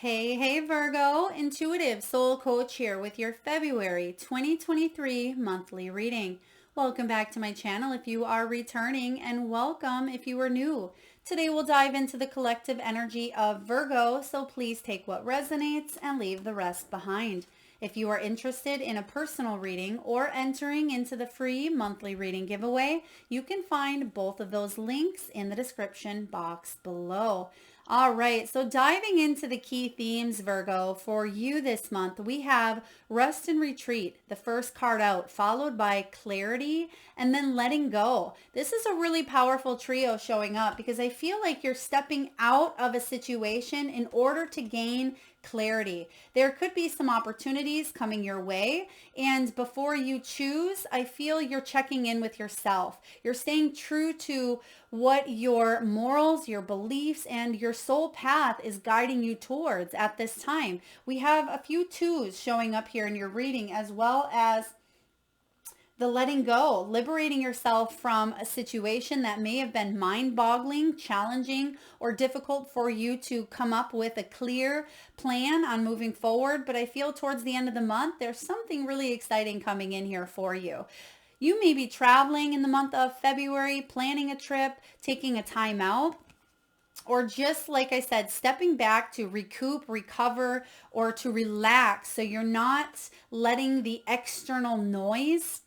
Hey, Virgo, intuitive soul coach here with your February 2023 monthly reading. Welcome back to my channel if you are returning, and welcome if you are new. Today we'll dive into the collective energy of Virgo, so please take what resonates and leave the rest behind. If you are interested in a personal reading or entering into the free monthly reading giveaway, you can find both of those links in the description box below. All right, so diving into the key themes, Virgo, for you this month, we have rest and retreat, the first card out, followed by clarity and then letting go. This is a really powerful trio showing up because I feel like you're stepping out of a situation in order to gain clarity. There could be some opportunities coming your way, and before you choose, I feel you're checking in with yourself. You're staying true to what your morals, your beliefs, and your soul path is guiding you towards at this time. We have a few twos showing up here in your reading, as well as the letting go, liberating yourself from a situation that may have been mind-boggling, challenging, or difficult for you to come up with a clear plan on moving forward. But I feel towards the end of the month, there's something really exciting coming in here for you. You may be traveling in the month of February, planning a trip, taking a time out, or just like I said, stepping back to recoup, recover, or to relax so you're not letting the external noise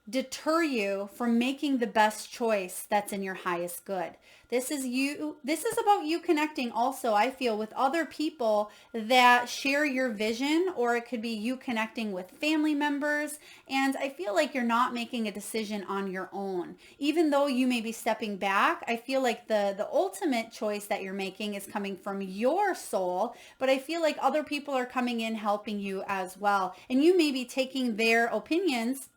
deter you from making the best choice that's in your highest good. This is about you connecting also, I feel, with other people that share your vision, or it could be you connecting with family members. And I feel like you're not making a decision on your own. Even though you may be stepping back, I feel like the ultimate choice that you're making is coming from your soul, but I feel like other people are coming in helping you as well. And you may be taking their opinions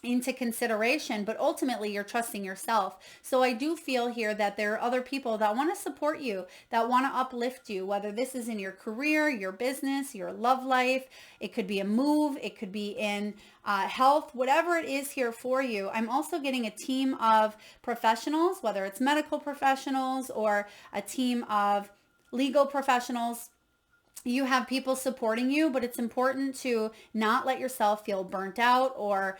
into consideration, but ultimately you're trusting yourself. So I do feel here that there are other people that want to support you, that want to uplift you, whether this is in your career, your business, your love life. It could be a move, it could be in health, whatever it is here for you. I'm also getting a team of professionals, whether it's medical professionals or a team of legal professionals. You have people supporting you, but it's important to not let yourself feel burnt out or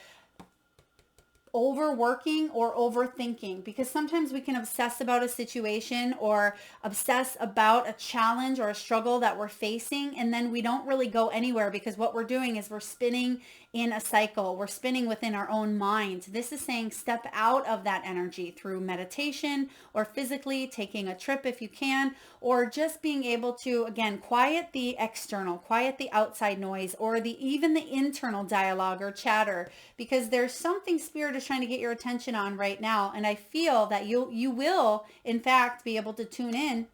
overworking or overthinking, because sometimes we can obsess about a situation or obsess about a challenge or a struggle that we're facing, and then we don't really go anywhere because what we're doing is we're spinning in a cycle. We're spinning within our own mind. This is saying step out of that energy through meditation or physically taking a trip if you can, or just being able to, again, quiet the external, quiet the outside noise, or even the internal dialogue or chatter, because there's something Spirit is trying to get your attention on right now. And I feel that you will, in fact, be able to tune in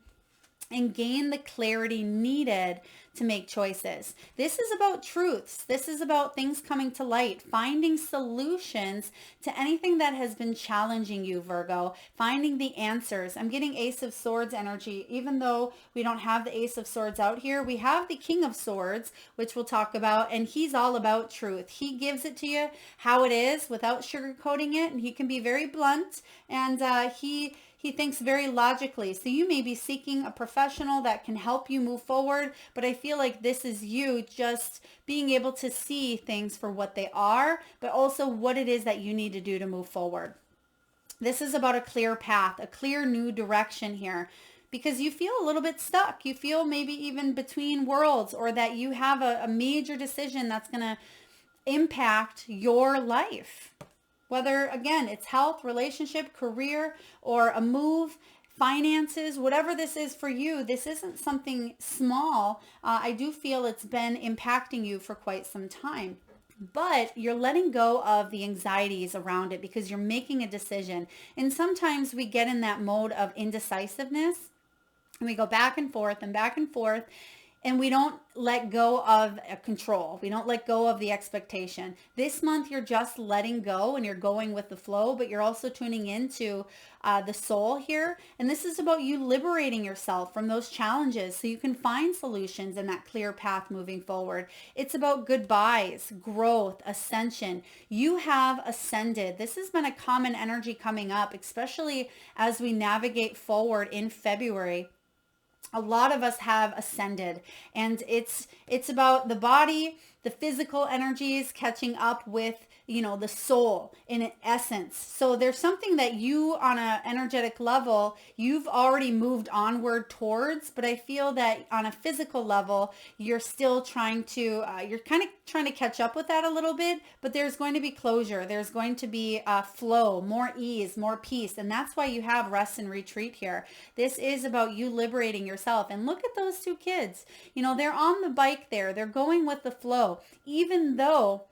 and gain the clarity needed to make choices. This is about truths. This is about things coming to light, finding solutions to anything that has been challenging you, Virgo, finding the answers. I'm getting Ace of Swords energy. Even though we don't have the Ace of Swords out here, we have the King of Swords, which we'll talk about, and he's all about truth. He gives it to you how it is without sugarcoating it, and he can be very blunt, and he thinks very logically. So you may be seeking a professional that can help you move forward, but I feel like this is you just being able to see things for what they are, but also what it is that you need to do to move forward. This is about a clear path, a clear new direction here, because you feel a little bit stuck. You feel maybe even between worlds, or that you have a major decision that's going to impact your life. Whether, again, it's health, relationship, career, or a move, finances, whatever this is for you, this isn't something small. I do feel it's been impacting you for quite some time. But you're letting go of the anxieties around it because you're making a decision. And sometimes we get in that mode of indecisiveness, and we go back and forth and back and forth. And we don't let go of a control. We don't let go of the expectation. This month, you're just letting go and you're going with the flow, but you're also tuning into the soul here. And this is about you liberating yourself from those challenges so you can find solutions in that clear path moving forward. It's about goodbyes, growth, ascension. You have ascended. This has been a common energy coming up, especially as we navigate forward in February. a lot of us have ascended, and it's about the body, the physical energies catching up with, the soul in essence. So there's something that you, on an energetic level, you've already moved onward towards, but I feel that on a physical level, you're still trying to you're kind of trying to catch up with that a little bit, but there's going to be closure, there's going to be flow, more ease, more peace, and that's why you have rest and retreat here. This is about you liberating yourself. And look at those two kids, they're on the bike there, they're going with the flow, even though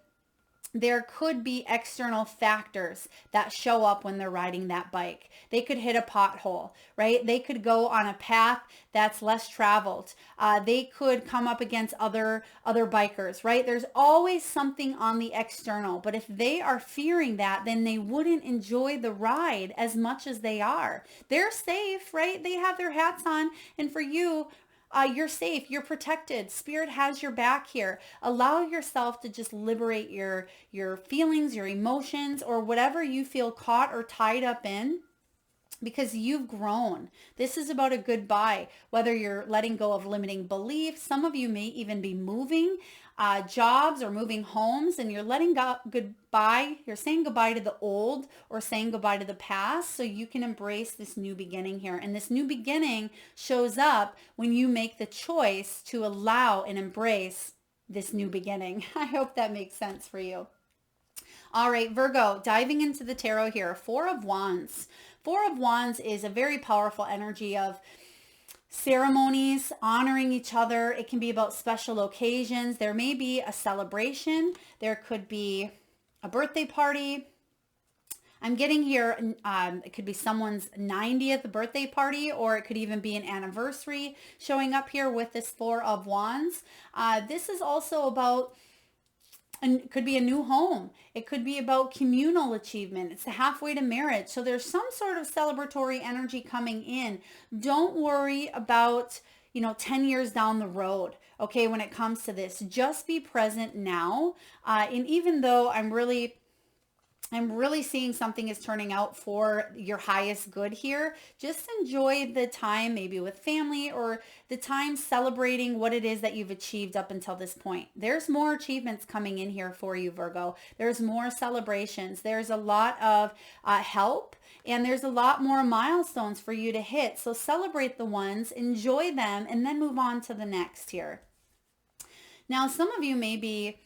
there could be external factors that show up when they're riding that bike. They could hit a pothole, right? They could go on a path that's less traveled. They could come up against other bikers, right? There's always something on the external. But if they are fearing that, then they wouldn't enjoy the ride as much as they are. They're safe, right? They have their hats on. And for you, you're safe, you're protected. Spirit has your back here. Allow yourself to just liberate your feelings, your emotions, or whatever you feel caught or tied up in, because you've grown. This is about a goodbye, whether you're letting go of limiting beliefs. Some of you may even be moving jobs or moving homes, and you're letting goodbye. You're saying goodbye to the old or saying goodbye to the past so you can embrace this new beginning here. And this new beginning shows up when you make the choice to allow and embrace this new beginning. I hope that makes sense for you. All right, Virgo, diving into the tarot here. Four of Wands. Four of Wands is a very powerful energy of ceremonies, honoring each other. It can be about special occasions. There may be a celebration. There could be a birthday party. I'm getting here, it could be someone's 90th birthday party, or it could even be an anniversary showing up here with this Four of Wands. This is also about, and it could be a new home. It could be about communal achievement. It's halfway to marriage. So there's some sort of celebratory energy coming in. Don't worry about, 10 years down the road. Okay. When it comes to this, just be present now. And even though I'm really seeing something is turning out for your highest good here, just enjoy the time, maybe with family, or the time celebrating what it is that you've achieved up until this point. There's more achievements coming in here for you, Virgo. There's more celebrations. There's a lot of help, and there's a lot more milestones for you to hit. So celebrate the ones, enjoy them, and then move on to the next here. Now, some of you may be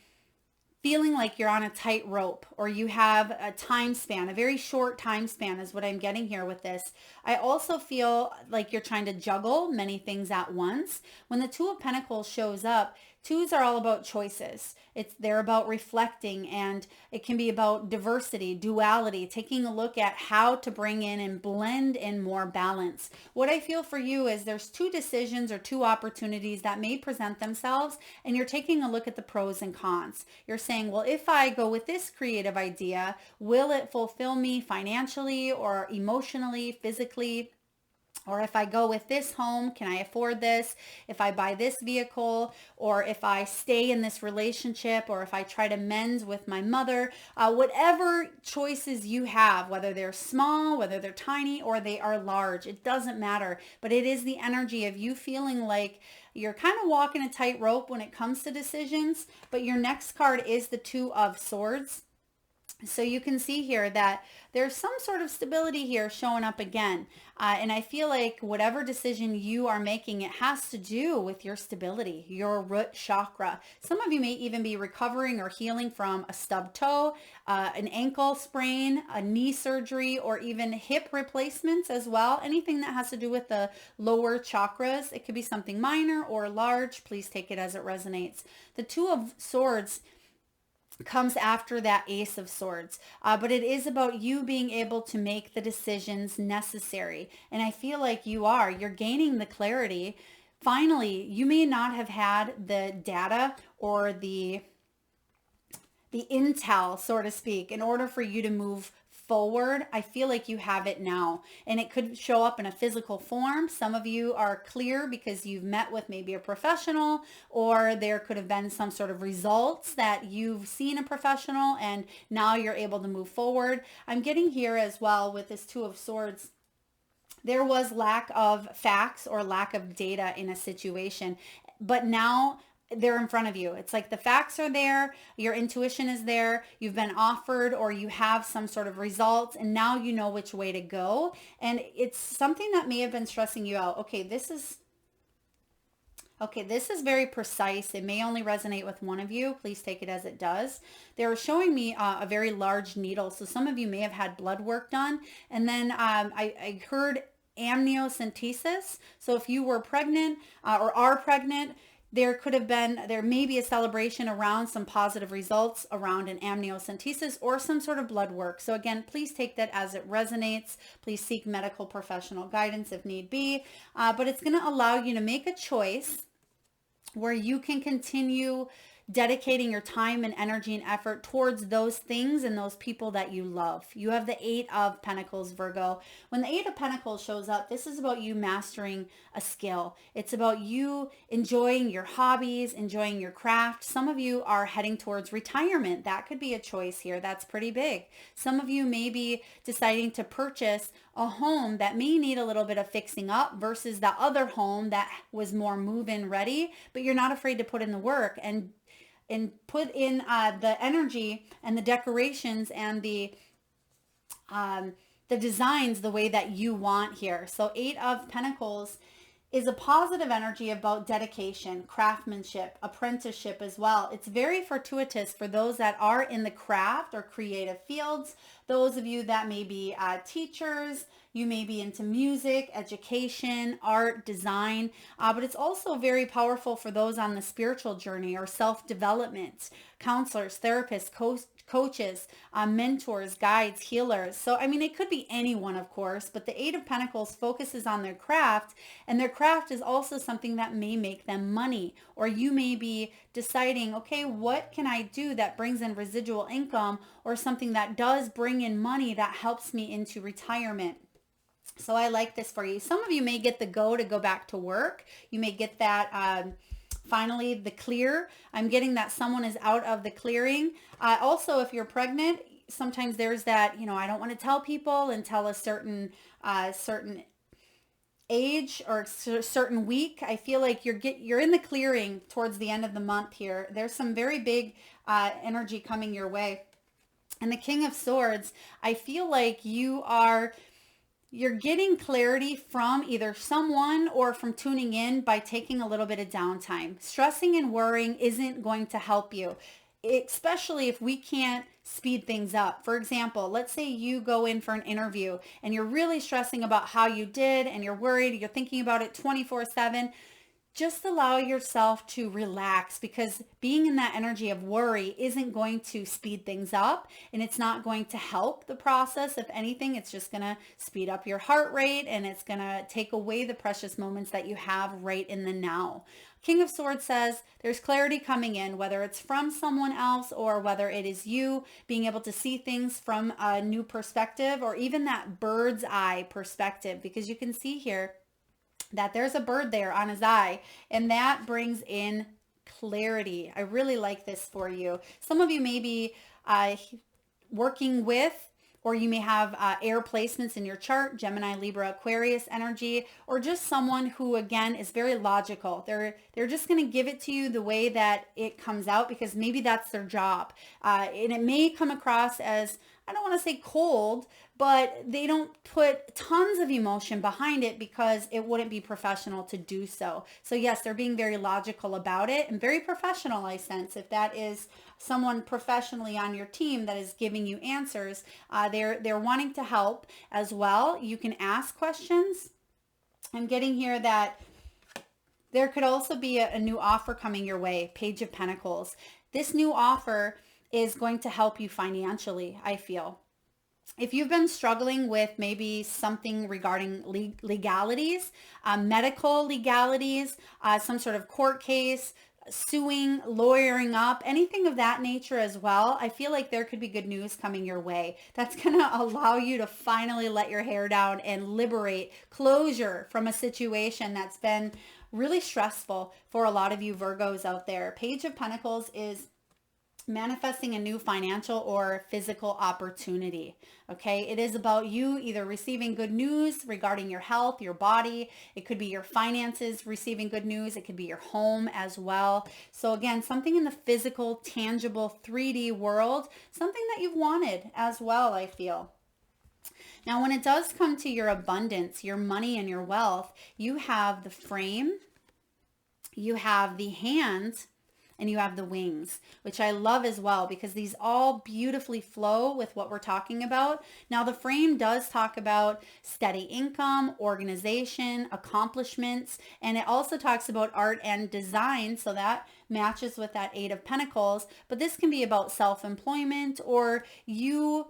feeling like you're on a tight rope, or you have a time span, a very short time span is what I'm getting here with this. I also feel like you're trying to juggle many things at once. When the Two of Pentacles shows up, twos are all about choices. They're about reflecting, and it can be about diversity, duality, taking a look at how to bring in and blend in more balance. What I feel for you is there's two decisions or two opportunities that may present themselves, and you're taking a look at the pros and cons. You're saying, well, if I go with this creative idea, will it fulfill me financially or emotionally, physically? Or if I go with this home, can I afford this? If I buy this vehicle, or if I stay in this relationship, or if I try to mend with my mother, whatever choices you have, whether they're small, whether they're tiny, or they are large, it doesn't matter. But it is the energy of you feeling like you're kind of walking a tightrope when it comes to decisions. But your next card is the Two of Swords. So you can see here that there's some sort of stability here showing up again. And I feel like whatever decision you are making, it has to do with your stability, your root chakra. Some of you may even be recovering or healing from a stubbed toe, an ankle sprain, a knee surgery, or even hip replacements as well. Anything that has to do with the lower chakras. It could be something minor or large. Please take it as it resonates. The Two of Swords comes after that Ace of Swords. But it is about you being able to make the decisions necessary. And I feel like you're gaining the clarity. Finally, you may not have had the data or the intel, so to speak, in order for you to move forward. I feel like you have it now, and it could show up in a physical form. Some of you are clear because you've met with maybe a professional, or there could have been some sort of results that you've seen a professional, and now you're able to move forward. I'm getting here as well with this Two of Swords, there was lack of facts or lack of data in a situation, but now they're in front of you. It's like the facts are there, your intuition is there, you've been offered or you have some sort of results, and now you know which way to go. And it's something that may have been stressing you out. Okay, this is very precise. It may only resonate with one of you. Please take it as it does. They were showing me a very large needle. So some of you may have had blood work done. And then I heard amniocentesis. So if you were pregnant or are pregnant, there may be a celebration around some positive results around an amniocentesis or some sort of blood work. So again, please take that as it resonates. Please seek medical professional guidance if need be. But it's going to allow you to make a choice where you can continue dedicating your time and energy and effort towards those things and those people that you love. You have the 8 of Pentacles, Virgo. When the 8 of Pentacles shows up, this is about you mastering a skill. It's about you enjoying your hobbies, enjoying your craft. Some of you are heading towards retirement. That could be a choice here. That's pretty big. Some of you may be deciding to purchase a home that may need a little bit of fixing up versus the other home that was more move-in ready, but you're not afraid to put in the work and put in the energy and the decorations and the designs the way that you want here. So 8 of Pentacles is a positive energy about dedication, craftsmanship, apprenticeship as well. It's very fortuitous for those that are in the craft or creative fields. Those of you that may be teachers, you may be into music, education, art, design, but it's also very powerful for those on the spiritual journey or self-development, counselors, therapists, coaches, mentors, guides, healers. So, I mean, it could be anyone, of course, but the 8 of Pentacles focuses on their craft, and their craft is also something that may make them money, or you may be deciding, okay, what can I do that brings in residual income or something that does bring in money that helps me into retirement. So I like this for you. Some of you may get the go to go back to work. You may get that finally the clear. I'm getting that someone is out of the clearing. Also, if you're pregnant, sometimes there's that, I don't want to tell people until a certain age or certain week. I feel like you're in the clearing towards the end of the month here. There's some very big energy coming your way. And the King of Swords, I feel like you're getting clarity from either someone or from tuning in by taking a little bit of downtime. Stressing and worrying isn't going to help you, especially if we can't speed things up. For example, let's say you go in for an interview and you're really stressing about how you did and you're worried, you're thinking about it 24/7. Just allow yourself to relax, because being in that energy of worry isn't going to speed things up, and it's not going to help the process. If anything, it's just going to speed up your heart rate, and it's going to take away the precious moments that you have right in the now. King of Swords says there's clarity coming in, whether it's from someone else or whether it is you being able to see things from a new perspective, or even that bird's eye perspective, because you can see here that there's a bird there on his eye, and that brings in clarity. I really like this for you. Some of you may be working with, or you may have air placements in your chart, Gemini, Libra, Aquarius energy, or just someone who, again, is very logical. They're just going to give it to you the way that it comes out, because maybe that's their job. And it may come across as, I don't want to say cold, but they don't put tons of emotion behind it because it wouldn't be professional to do so. So yes, they're being very logical about it and very professional, I sense. If that is someone professionally on your team that is giving you answers, they're wanting to help as well. You can ask questions. I'm getting here that there could also be a new offer coming your way, Page of Pentacles. This new offer is going to help you financially, I feel. If you've been struggling with maybe something regarding legalities, medical legalities, some sort of court case, suing, lawyering up, anything of that nature as well, I feel like there could be good news coming your way. That's going to allow you to finally let your hair down and liberate closure from a situation that's been really stressful for a lot of you Virgos out there. Page of Pentacles is manifesting a new financial or physical opportunity. Okay, it is about you either receiving good news regarding your health, your body. It could be your finances receiving good news. It could be your home as well. So again, something in the physical, tangible, 3D world, something that you've wanted as well, I feel. Now, when it does come to your abundance, your money and your wealth, you have the frame, you have the hand, and you have the wings, which I love as well because these all beautifully flow with what we're talking about. Now, the frame does talk about steady income, organization, accomplishments, and it also talks about art and design. So that matches with that Eight of Pentacles. But this can be about self-employment or you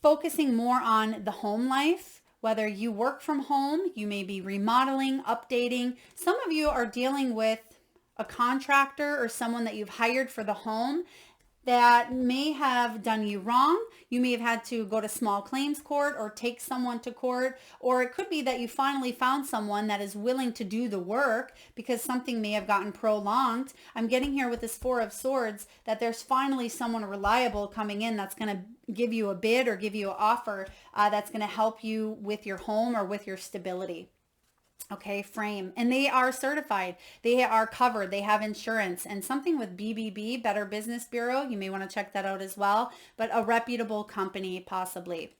focusing more on the home life. Whether you work from home, you may be remodeling, updating. Some of you are dealing with a contractor or someone that you've hired for the home that may have done you wrong. You may have had to go to small claims court or take someone to court, or it could be that you finally found someone that is willing to do the work because something may have gotten prolonged. I'm getting here with this Four of Swords that there's finally someone reliable coming in that's going to give you a bid or give you an offer that's going to help you with your home or with your stability. Okay, frame. And they are certified. They are covered. They have insurance and something with BBB, Better Business Bureau. You may want to check that out as well, but a reputable company possibly.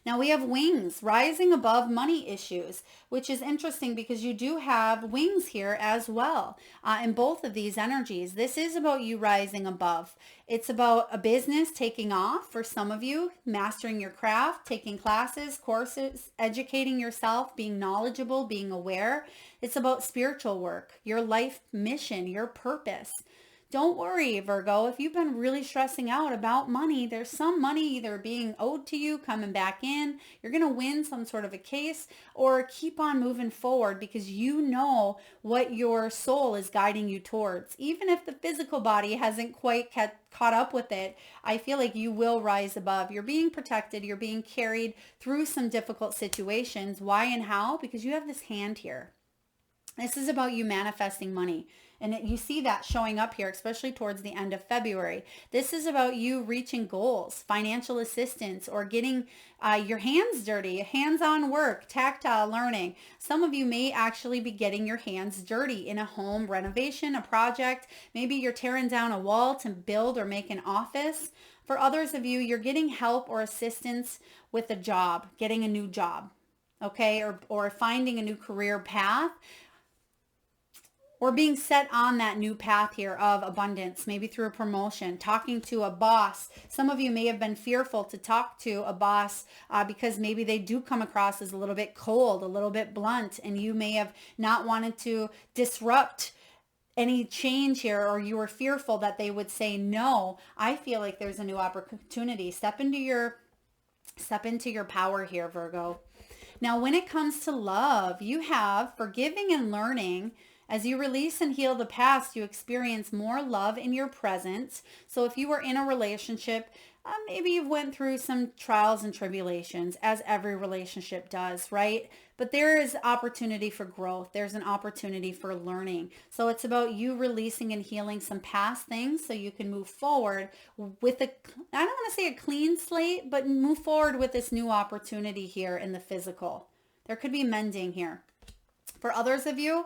Now we have wings, rising above money issues, which is interesting because you do have wings here as well in both of these energies. This is about you rising above. It's about a business taking off for some of you, mastering your craft, taking classes, courses, educating yourself, being knowledgeable, being aware. It's about spiritual work, your life mission, your purpose. Don't worry, Virgo, if you've been really stressing out about money, there's some money either being owed to you, coming back in, you're going to win some sort of a case, or keep on moving forward because you know what your soul is guiding you towards. Even if the physical body hasn't quite caught up with it, I feel like you will rise above. You're being protected. You're being carried through some difficult situations. Why and how? Because you have this hand here. This is about you manifesting money. And you see that showing up here, especially towards the end of February. This is about you reaching goals, financial assistance, or getting your hands dirty, hands-on work, tactile learning. Some of you may actually be getting your hands dirty in a home renovation, a project. Maybe you're tearing down a wall to build or make an office. For others of you, you're getting help or assistance with a job, getting a new job, okay, or finding a new career path. Or being set on that new path here of abundance, maybe through a promotion, talking to a boss. Some of you may have been fearful to talk to a boss because maybe they do come across as a little bit cold, a little bit blunt, and you may have not wanted to disrupt any change here, or you were fearful that they would say no. I feel like there's a new opportunity. Step into your power here, Virgo. Now, when it comes to love, you have forgiving and learning. As you release and heal the past, you experience more love in your present. So if you were in a relationship, maybe you've went through some trials and tribulations, as every relationship does, right? But there is opportunity for growth. There's an opportunity for learning. So it's about you releasing and healing some past things so you can move forward with I don't want to say a clean slate, but move forward with this new opportunity here in the physical. There could be mending here. For others of you,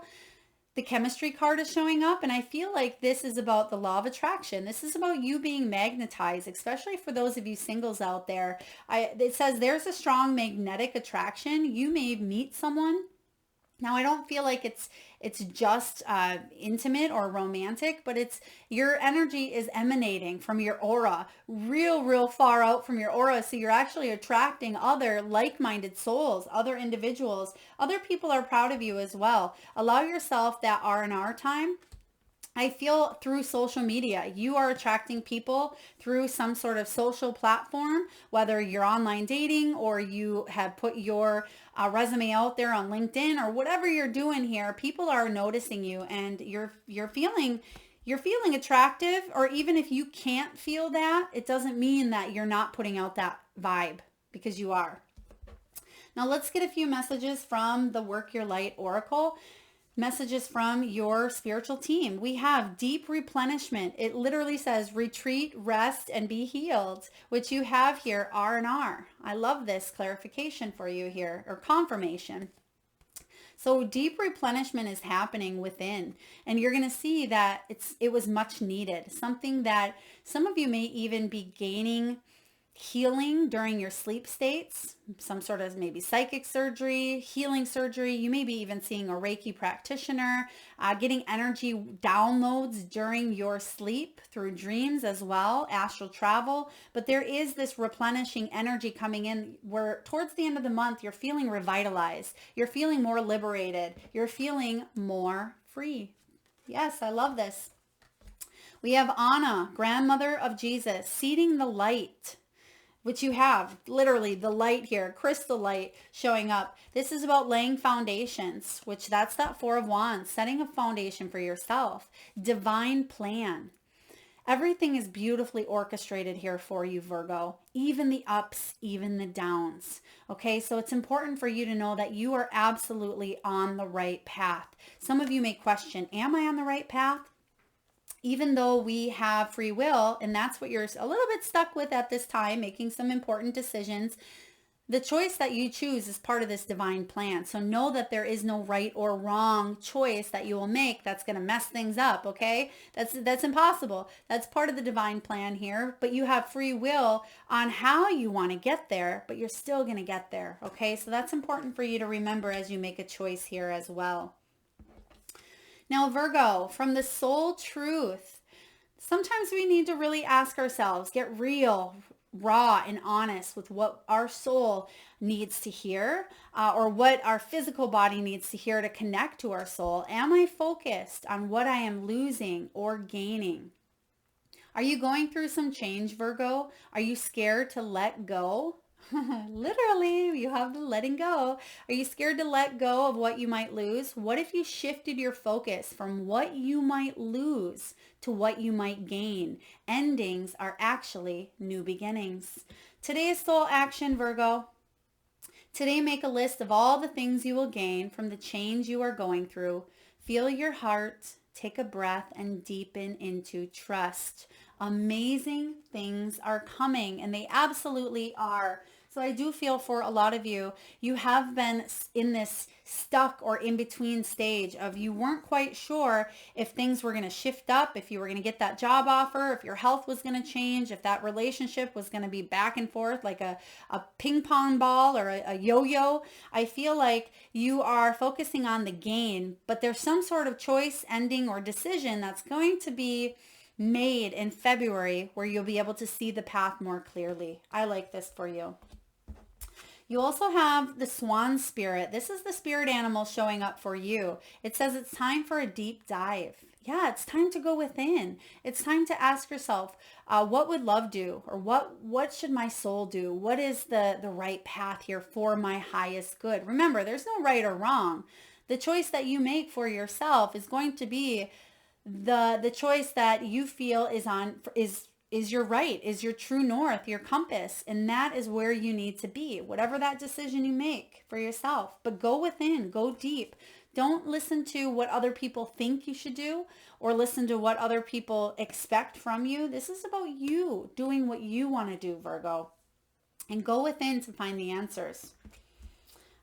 the chemistry card is showing up, and I feel like this is about the law of attraction. This is about you being magnetized, especially for those of you singles out there. It says there's a strong magnetic attraction. You may meet someone. Now, I don't feel like it's just intimate or romantic, but it's your energy is emanating from your aura, real far out from your aura. So you're actually attracting other like-minded souls, other individuals. Other people are proud of you as well. Allow yourself that R&R time. I feel through social media, you are attracting people through some sort of social platform, whether you're online dating or you have put your resume out there on LinkedIn or whatever you're doing here. People are noticing you, and you're feeling attractive. Or even if you can't feel that, it doesn't mean that you're not putting out that vibe, because you are. Now let's get a few messages from the Work Your Light Oracle. Messages from your spiritual team. We have deep replenishment. It literally says retreat, rest, and be healed, which you have here, R&R. I love this clarification for you here, or confirmation. So deep replenishment is happening within, and you're going to see that it was much needed. Something that some of you may even be gaining healing during your sleep states, some sort of maybe psychic surgery, healing surgery. You may be even seeing a Reiki practitioner, getting energy downloads during your sleep through dreams as well, astral travel. But there is this replenishing energy coming in where towards the end of the month, you're feeling revitalized. You're feeling more liberated. You're feeling more free. Yes, I love this. We have Anna, grandmother of Jesus, seeding the light, which you have literally the light here, crystal light showing up. This is about laying foundations, which that's that Four of Wands, setting a foundation for yourself. Divine plan. Everything is beautifully orchestrated here for you, Virgo, even the ups, even the downs. Okay, so it's important for you to know that you are absolutely on the right path. Some of you may question, am I on the right path? Even though we have free will, and that's what you're a little bit stuck with at this time, making some important decisions, the choice that you choose is part of this divine plan. So know that there is no right or wrong choice that you will make that's going to mess things up, okay? That's impossible. That's part of the divine plan here, but you have free will on how you want to get there, but you're still going to get there, okay? So that's important for you to remember as you make a choice here as well. Now, Virgo, from the soul truth, sometimes we need to really ask ourselves, get real, raw, and honest with what our soul needs to hear, or what our physical body needs to hear to connect to our soul. Am I focused on what I am losing or gaining? Are you going through some change, Virgo? Are you scared to let go? Literally, you have the letting go. Are you scared to let go of what you might lose? What if you shifted your focus from what you might lose to what you might gain? Endings are actually new beginnings. Today's soul action, Virgo. Today, make a list of all the things you will gain from the change you are going through. Feel your heart, take a breath, and deepen into trust. Amazing things are coming, and they absolutely are. So I do feel for a lot of you, you have been in this stuck or in between stage of you weren't quite sure if things were going to shift up, if you were going to get that job offer, if your health was going to change, if that relationship was going to be back and forth like a ping pong ball or a yo-yo. I feel like you are focusing on the gain, but there's some sort of choice, ending, or decision that's going to be made in February where you'll be able to see the path more clearly. I like this for you. You also have the swan spirit. This is the spirit animal showing up for you. It says it's time for a deep dive. Yeah, it's time to go within. It's time to ask yourself, what would love do? Or what should my soul do? What is the right path here for my highest good? Remember, there's no right or wrong. The choice that you make for yourself is going to be the choice that you feel is your right, is your true north, your compass, and that is where you need to be, whatever that decision you make for yourself. But go within, go deep. Don't listen to what other people think you should do or listen to what other people expect from you. This is about you doing what you want to do, Virgo, and go within to find the answers.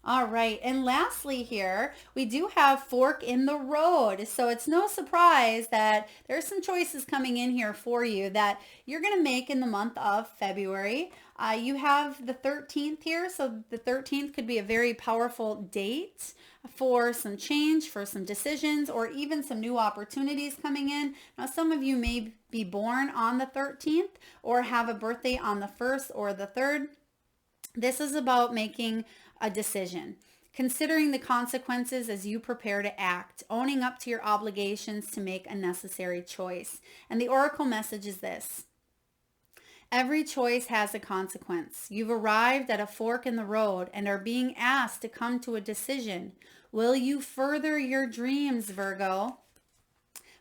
All right. And lastly here, we do have fork in the road. So it's no surprise that there's some choices coming in here for you that you're going to make in the month of February. You have the 13th here. So the 13th could be a very powerful date for some change, for some decisions, or even some new opportunities coming in. Now, some of you may be born on the 13th or have a birthday on the 1st or the 3rd. This is about making a decision, considering the consequences as you prepare to act, owning up to your obligations to make a necessary choice. And the oracle message is this: every choice has a consequence. You've arrived at a fork in the road and are being asked to come to a decision. Will you further your dreams, Virgo,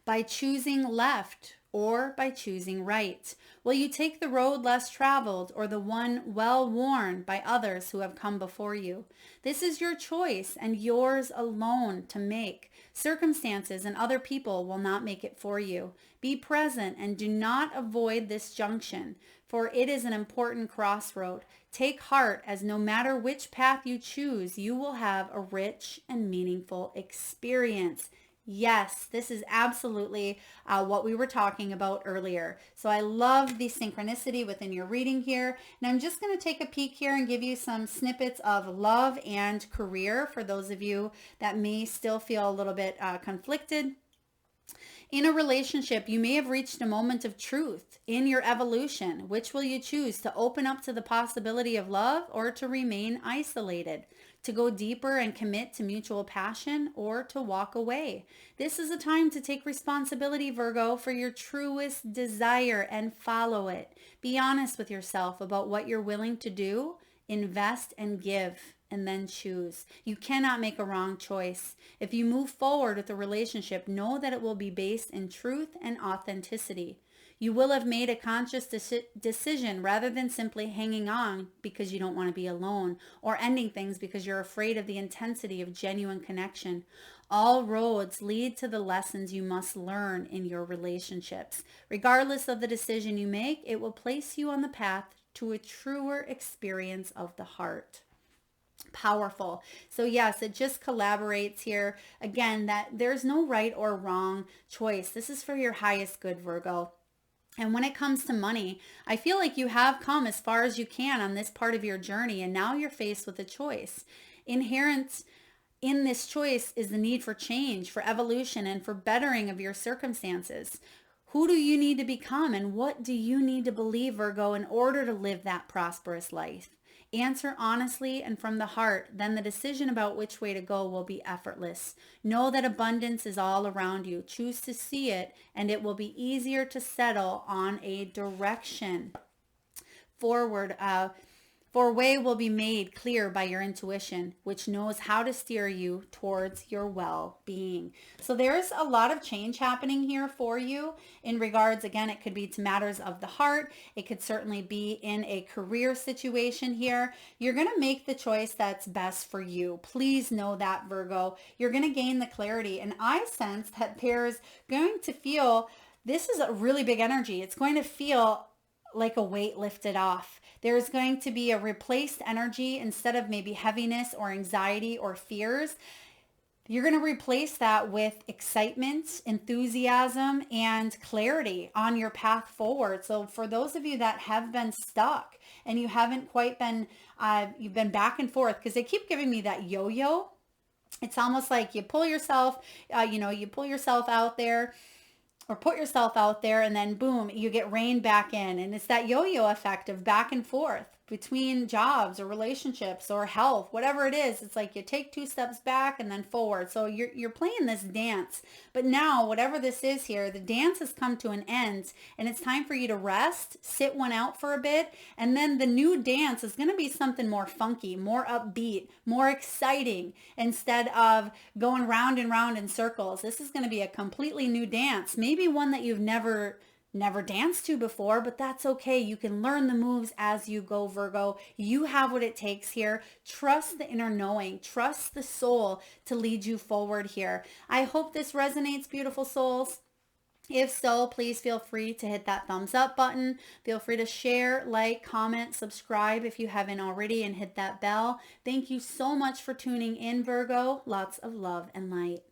by choosing left or by choosing right? Will you take the road less traveled or the one well worn by others who have come before you? This is your choice and yours alone to make. Circumstances and other people will not make it for you. Be present and do not avoid this junction, for it is an important crossroad. Take heart, as no matter which path you choose, you will have a rich and meaningful experience. Yes, this is absolutely what we were talking about earlier. So I love the synchronicity within your reading here. And I'm just going to take a peek here and give you some snippets of love and career for those of you that may still feel a little bit conflicted. In a relationship, you may have reached a moment of truth in your evolution. Which will you choose, to open up to the possibility of love or to remain isolated? To go deeper and commit to mutual passion or to walk away? This is a time to take responsibility, Virgo, for your truest desire and follow it. Be honest with yourself about what you're willing to do, invest and give, and then choose. You cannot make a wrong choice. If you move forward with a relationship, know that it will be based in truth and authenticity. You will have made a conscious decision rather than simply hanging on because you don't want to be alone, or ending things because you're afraid of the intensity of genuine connection. All roads lead to the lessons you must learn in your relationships. Regardless of the decision you make, it will place you on the path to a truer experience of the heart. Powerful. So yes, it just collaborates here. Again, that there's no right or wrong choice. This is for your highest good, Virgo. And when it comes to money, I feel like you have come as far as you can on this part of your journey, and now you're faced with a choice. Inherent in this choice is the need for change, for evolution, and for bettering of your circumstances. Who do you need to become, and what do you need to believe, Virgo, in order to live that prosperous life? Answer honestly and from the heart, then the decision about which way to go will be effortless. Know that abundance is all around you. Choose to see it, and it will be easier to settle on a direction forward. For a way will be made clear by your intuition, which knows how to steer you towards your well-being. So there's a lot of change happening here for you in regards, again, it could be to matters of the heart. It could certainly be in a career situation here. You're going to make the choice that's best for you. Please know that, Virgo. You're going to gain the clarity. And I sense that there's going to feel, this is a really big energy. It's going to feel like a weight lifted off. There's going to be a replaced energy instead of maybe heaviness or anxiety or fears. You're going to replace that with excitement, enthusiasm, and clarity on your path forward. So for those of you that have been stuck and you haven't quite been, you've been back and forth, because they keep giving me that yo-yo. It's almost like you pull yourself, you pull yourself out there, or put yourself out there, and then boom, you get reined back in. And it's that yo-yo effect of back and forth between jobs or relationships or health, whatever it is. It's like you take 2 steps back and then forward. So you're playing this dance. But now, whatever this is here, the dance has come to an end, and it's time for you to rest, sit one out for a bit, and then the new dance is going to be something more funky, more upbeat, more exciting, instead of going round and round in circles. This is going to be a completely new dance, maybe one that you've never danced to before, but that's okay. You can learn the moves as you go, Virgo. You have what it takes here. Trust the inner knowing. Trust the soul to lead you forward here. I hope this resonates, beautiful souls. If so, please feel free to hit that thumbs up button. Feel free to share, like, comment, subscribe if you haven't already, and hit that bell. Thank you so much for tuning in, Virgo. Lots of love and light.